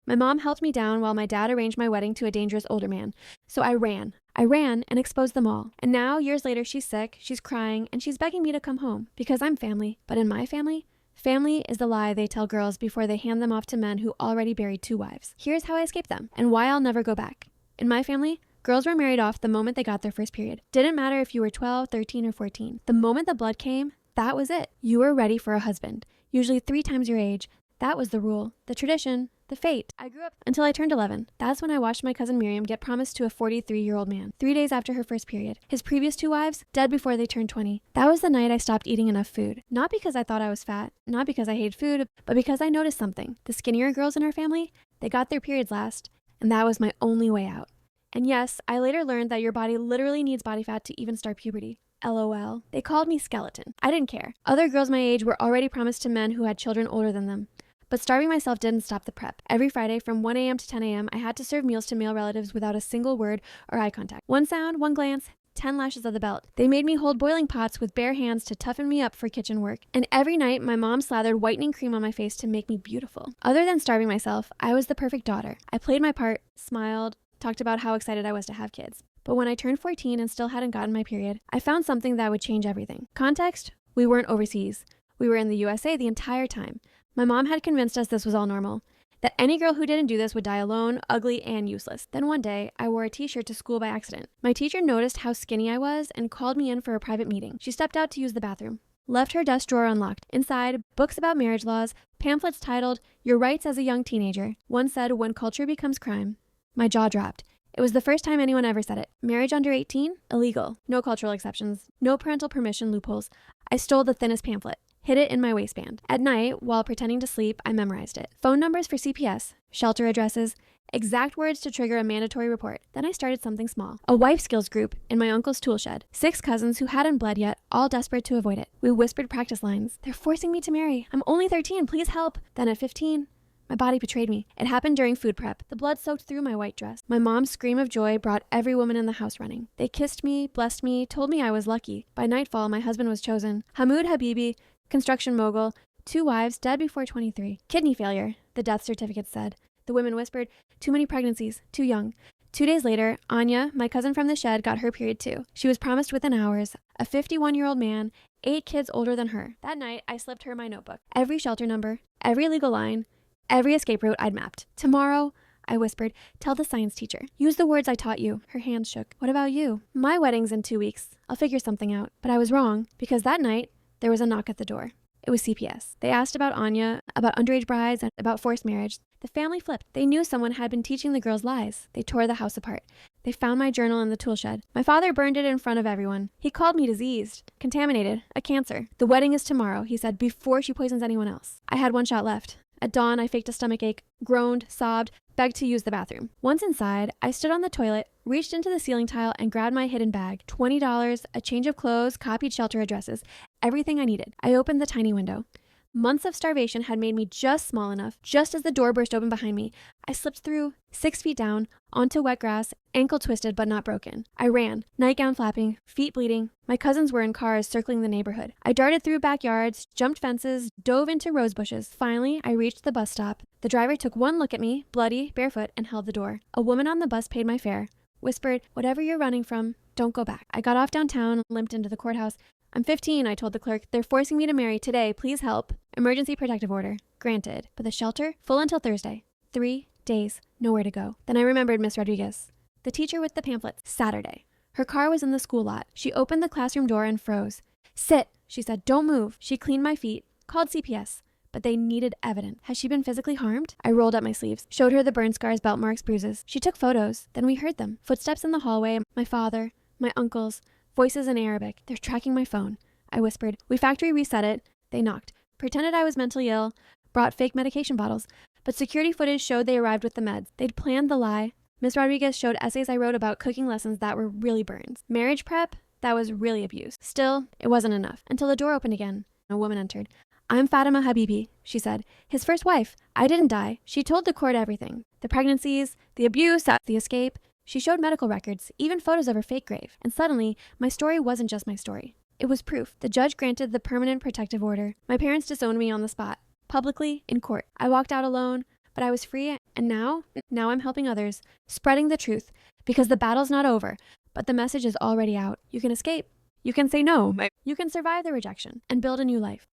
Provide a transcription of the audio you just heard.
My mom helped me down while my dad arranged my wedding to a dangerous older man. So I ran. I ran and exposed them all. And now, years later, she's sick, she's crying, and she's begging me to come home. Because I'm family. But in my family, family is the lie they tell girls before they hand them off to men who already buried 2 wives. Here's how I escaped them, and why I'll never go back. In my family, girls were married off the moment they got their first period. Didn't matter if you were 12, 13, or 14. The moment the blood came, that was it. You were ready for a husband. Usually 3 times your age. That was the rule, the tradition, the fate. I grew up until I turned 11. That's when I watched my cousin Miriam get promised to a 43-year-old man, 3 days after her first period. His previous 2 wives, dead before they turned 20. That was the night I stopped eating enough food. Not because I thought I was fat, not because I hated food, but because I noticed something. The skinnier girls in our family, they got their periods last, and that was my only way out. And yes, I later learned that your body literally needs body fat to even start puberty. LOL. They called me skeleton. I didn't care. Other girls my age were already promised to men who had children older than them. But starving myself didn't stop the prep. Every Friday from 1 a.m. to 10 a.m., I had to serve meals to male relatives without a single word or eye contact. One sound, one glance, 10 lashes of the belt. They made me hold boiling pots with bare hands to toughen me up for kitchen work. And every night, my mom slathered whitening cream on my face to make me beautiful. Other than starving myself, I was the perfect daughter. I played my part, smiled, talked about how excited I was to have kids. But when I turned 14 and still hadn't gotten my period, I found something that would change everything. Context? We weren't overseas. We were in the USA the entire time. My mom had convinced us this was all normal, that any girl who didn't do this would die alone, ugly, and useless. Then one day, I wore a t-shirt to school by accident. My teacher noticed how skinny I was and called me in for a private meeting. She stepped out to use the bathroom. Left her desk drawer unlocked. Inside, books about marriage laws, pamphlets titled, Your Rights as a Young Teenager. One said, When Culture Becomes Crime. My jaw dropped. It was the first time anyone ever said it. Marriage under 18? Illegal. No cultural exceptions. No parental permission loopholes. I stole the thinnest pamphlet. Hid it in my waistband. At night, while pretending to sleep, I memorized it. Phone numbers for CPS, shelter addresses, exact words to trigger a mandatory report. Then I started something small. A wife skills group in my uncle's tool shed. 6 cousins who hadn't bled yet, all desperate to avoid it. We whispered practice lines. They're forcing me to marry. I'm only 13, please help. Then at 15, my body betrayed me. It happened during food prep. The blood soaked through my white dress. My mom's scream of joy brought every woman in the house running. They kissed me, blessed me, told me I was lucky. By nightfall, my husband was chosen. Hamoud Habibi, construction mogul, 2 wives, dead before 23. Kidney failure, the death certificate said. The women whispered, too many pregnancies, too young. 2 days later, Anya, my cousin from the shed, got her period too. She was promised within hours. A 51-year-old man, 8 kids older than her. That night, I slipped her my notebook. Every shelter number, every legal line, every escape route I'd mapped. Tomorrow, I whispered, tell the science teacher. Use the words I taught you. Her hands shook. What about you? My wedding's in 2 weeks. I'll figure something out. But I was wrong, because that night, there was a knock at the door. It was CPS. They asked about Anya, about underage brides, and about forced marriage. The family flipped. They knew someone had been teaching the girls lies. They tore the house apart. They found my journal in the tool shed. My father burned it in front of everyone. He called me diseased, contaminated, a cancer. The wedding is tomorrow, he said, before she poisons anyone else. I had 1 shot left. At dawn, I faked a stomach ache, groaned, sobbed, begged to use the bathroom. Once inside, I stood on the toilet, reached into the ceiling tile, and grabbed my hidden bag. $20, a change of clothes, copied shelter addresses, everything I needed. I opened the tiny window. Months of starvation had made me just small enough. Just as the door burst open behind me, I slipped through, 6 feet down, onto wet grass, ankle twisted but not broken. I ran, nightgown flapping, feet bleeding. My cousins were in cars circling the neighborhood. I darted through backyards, jumped fences, dove into rose bushes. Finally, I reached the bus stop. The driver took one look at me, bloody, barefoot, and held the door. A woman on the bus paid my fare, whispered, whatever you're running from, don't go back. I got off downtown, limped into the courthouse. I'm 15, I told the clerk. They're forcing me to marry today. Please help. Emergency protective order. Granted. But the shelter? Full until Thursday. 3 days. Nowhere to go. Then I remembered Miss Rodriguez. The teacher with the pamphlets. Saturday. Her car was in the school lot. She opened the classroom door and froze. Sit, she said. Don't move. She cleaned my feet. Called CPS. But they needed evidence. Has she been physically harmed? I rolled up my sleeves. Showed her the burn scars, belt marks, bruises. She took photos. Then we heard them. Footsteps in the hallway. My father. My uncles. Voices in Arabic. They're tracking my phone. I whispered. We factory reset it. They knocked. Pretended I was mentally ill. Brought fake medication bottles. But security footage showed they arrived with the meds. They'd planned the lie. Miss Rodriguez showed essays I wrote about cooking lessons that were really burns. Marriage prep? That was really abuse. Still, it wasn't enough. Until the door opened again. A woman entered. I'm Fatima Habibi, she said. His first wife. I didn't die. She told the court everything. The pregnancies, the abuse, the escape. She showed medical records, even photos of her fake grave. And suddenly, my story wasn't just my story. It was proof. The judge granted the permanent protective order. My parents disowned me on the spot. Publicly, in court. I walked out alone, but I was free, and now I'm helping others, spreading the truth, because the battle's not over, but the message is already out. You can escape. You can say no. You can survive the rejection and build a new life.